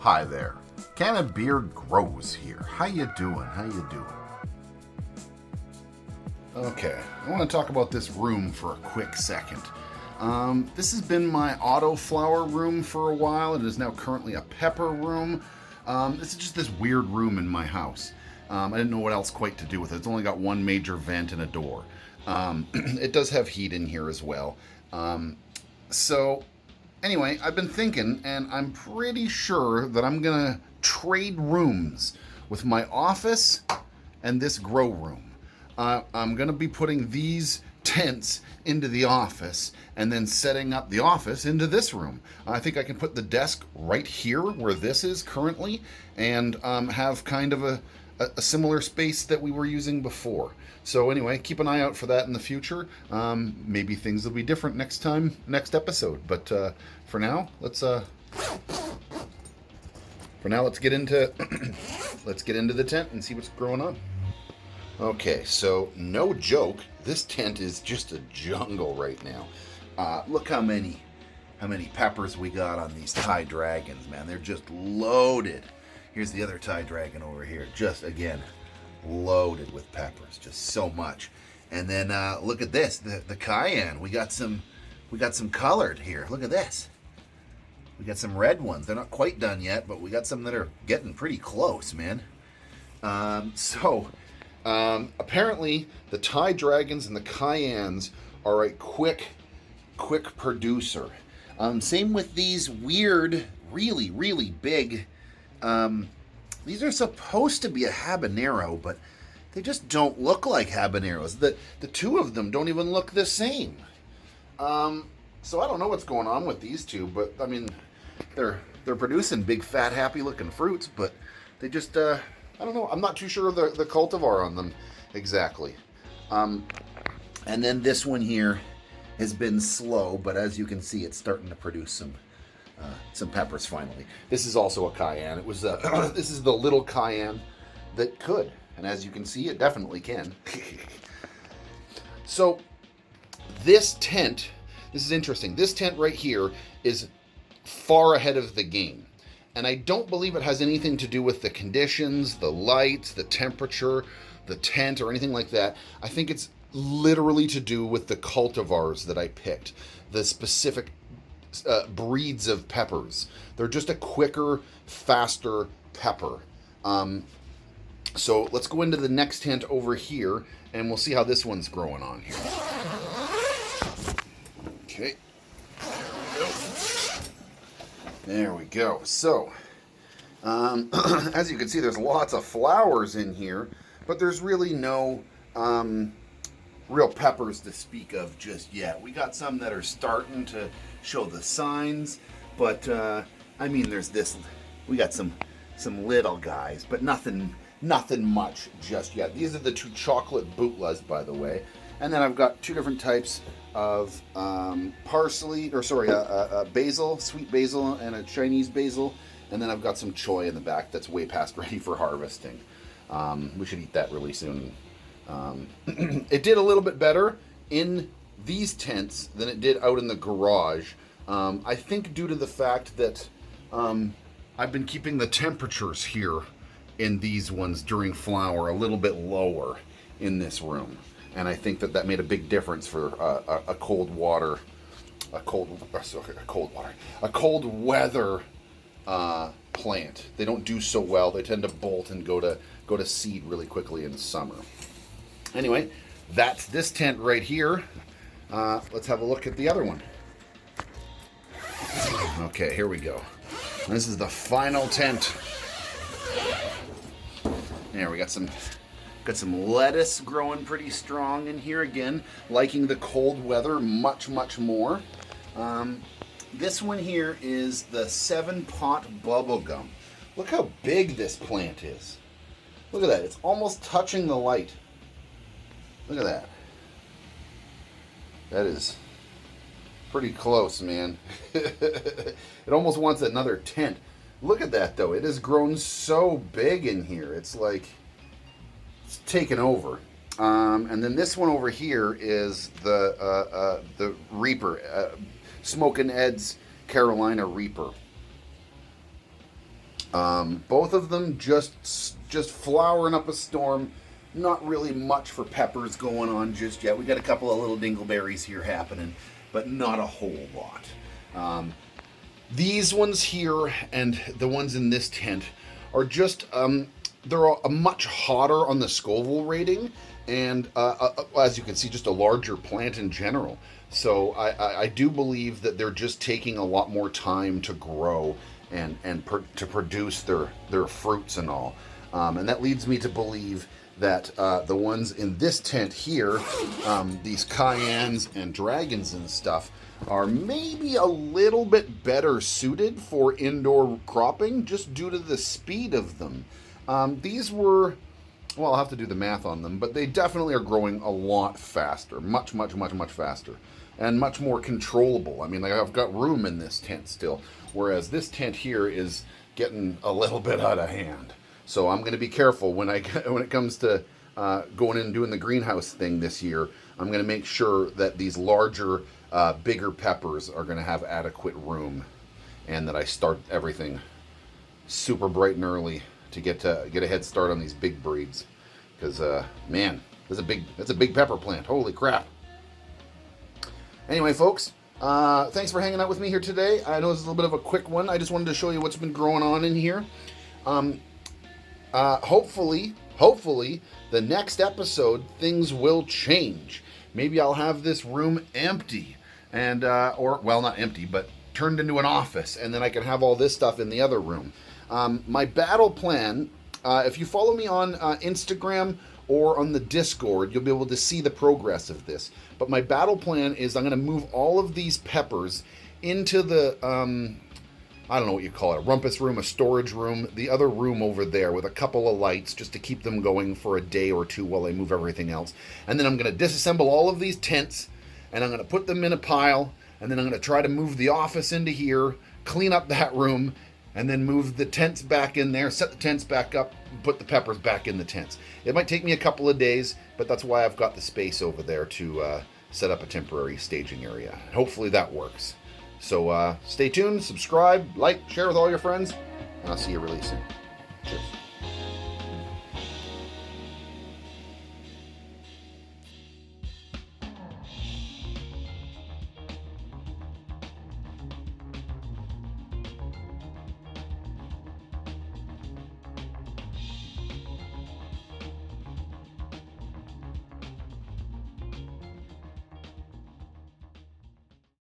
Hi there, CannaBeard Grows here. How you doing? Okay, I want to talk about this room for a quick second. This has been my auto flower room for a while. It is now currently a pepper room. This is just this weird room in my house. I didn't know what else quite to do with it. It's only got one major vent and a door. It does have heat in here as well. So anyway, I've been thinking, and I'm pretty sure that I'm going to trade rooms with my office and this grow room. I'm going to be putting these tents into the office and then setting up the office into this room. I think I can put the desk right here where this is currently and have kind of a similar space that we were using before. So anyway, keep an eye out for that in the future. Maybe things will be different next episode. But for now, let's get into let's get into the tent and see what's growing on. Okay, so no joke, this tent is just a jungle right now. Look how many peppers we got on these Thai dragons, man. They're just loaded. Here's the other Thai dragon over here, just again loaded with peppers, just so much. And then look at this, the cayenne. We got some colored here. Look at this. We got some red ones. They're not quite done yet, but we got some that are getting pretty close, man. Apparently the Thai dragons and the cayennes are a quick producer. Same with these weird, really big. These are supposed to be a habanero, but they just don't look like habaneros. The two of them don't even look the same. So I don't know what's going on with these two, but I mean, they're producing big, fat, happy-looking fruits, but they just I don't know. I'm not too sure of the cultivar on them exactly. And then this one here has been slow, but as you can see, it's starting to produce some peppers finally. This is also a cayenne. It was this is the little cayenne that could, and as you can see, it definitely can. So this tent, this is interesting. This tent right here is far ahead of the game. And I don't believe it has anything to do with the conditions, the lights, the temperature, the tent, or anything like that. I think it's literally to do with the cultivars that I picked, the specific breeds of peppers. They're just a quicker, faster pepper. So let's go into the next tent over here, and we'll see how this one's growing on here. Okay. There we go. So, as you can see, there's lots of flowers in here, but there's really no real peppers to speak of just yet. We got some that are starting to show the signs, but I mean, there's this. We got some little guys, but nothing much just yet. These are the two chocolate bootlas, by the way, and then I've got two different types of basil, sweet basil, and a Chinese basil, and then I've got some choy in the back that's way past ready for harvesting. We should eat that really soon. It did a little bit better in these tents than it did out in the garage. I think due to the fact that I've been keeping the temperatures here in these ones during flower a little bit lower in this room. And I think that made a big difference for a cold weather plant. They don't do so well. They tend to bolt and go to seed really quickly in the summer. Anyway, that's this tent right here. Let's have a look at the other one. Okay, here we go. This is the final tent. There, we got some lettuce growing pretty strong in here again, liking the cold weather much more. This one here is the 7-pot bubblegum. Look how big this plant is. Look at that. It's almost touching the light. Look at that. That is pretty close, man. It almost wants another tent. Look at that, though. It has grown so big in here. It's like it's taken over. And then this one over here is the Reaper, Smokin' Ed's Carolina Reaper. Both of them just flowering up a storm. Not really much for peppers going on just yet. We got a couple of little dingleberries here happening, but not a whole lot. These ones here and the ones in this tent are just they're a much hotter on the Scoville rating, and as you can see, just a larger plant in general. So I do believe that they're just taking a lot more time to grow and to produce their fruits and all. And that leads me to believe that the ones in this tent here, these cayennes and dragons and stuff, are maybe a little bit better suited for indoor cropping just due to the speed of them. These were, well, I'll have to do the math on them, but they definitely are growing a lot faster, much faster, and much more controllable. I mean, like, I've got room in this tent still, whereas this tent here is getting a little bit out of hand. So I'm going to be careful when it comes to going in and doing the greenhouse thing this year. I'm going to make sure that these larger, bigger peppers are going to have adequate room, and that I start everything super bright and early to get a head start on these big breeds. Because man, that's a big pepper plant. Holy crap! Anyway, folks, thanks for hanging out with me here today. I know this is a little bit of a quick one. I just wanted to show you what's been growing on in here. Hopefully, the next episode, things will change. Maybe I'll have this room empty, and or, well, not empty, but turned into an office, and then I can have all this stuff in the other room. My battle plan, if you follow me on Instagram or on the Discord, you'll be able to see the progress of this. But my battle plan is I'm going to move all of these peppers into the, I don't know what you call it, a rumpus room, a storage room, the other room over there with a couple of lights just to keep them going for a day or two while I move everything else. And then I'm going to disassemble all of these tents, and I'm going to put them in a pile, and then I'm going to try to move the office into here, clean up that room, and then move the tents back in there, set the tents back up, and put the peppers back in the tents. It might take me a couple of days, but that's why I've got the space over there to set up a temporary staging area. Hopefully that works. So stay tuned, subscribe, like, share with all your friends, and I'll see you really soon.